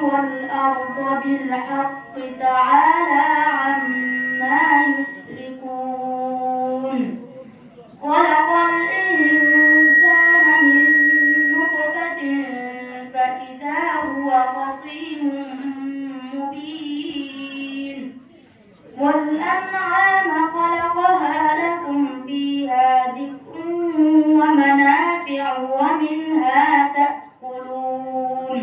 والأرض بالحق تعالى عما يشركون. خلق الإنسان من نطفة فإذا هو خصيم مبين. والأنعام خلقها لكم فيها دفء ومنافع ومنها تأكلون.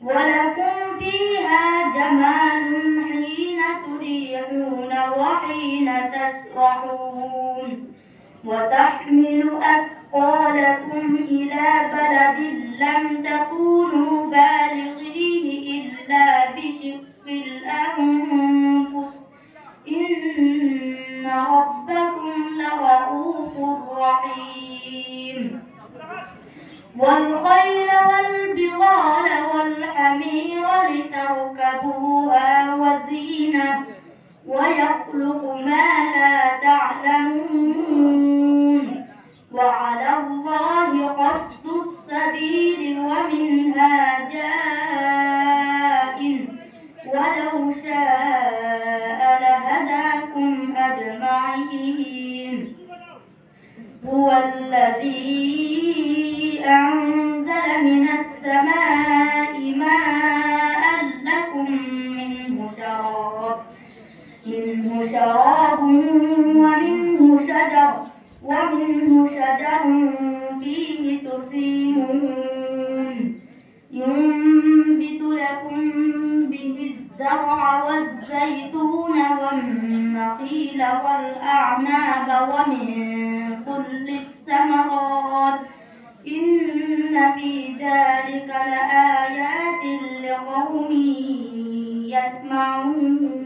ولكم فيها جمال حين تريحون وحين تسرحون. وتحمل أثقالكم إلى بلد لم تكونوا بالغيه إلا بشق الأنفس إن ربكم لرؤوف رحيم. والخيل والبغال والحمير لتركبوها وزينة ويخلق ما لا تعلمون. وعلى الله قصد السبيل ومنها جائر ولو شاء لهداكم أجمعين. هو الذي أنزل من السماء ماء لكم منه شراب ومنه شجر فيه تسيمون. ينبت لكم به الزرع والزيتون والنخيل والأعناب ومن كل الثمرات إن في ذلك لآيات لقوم يسمعون.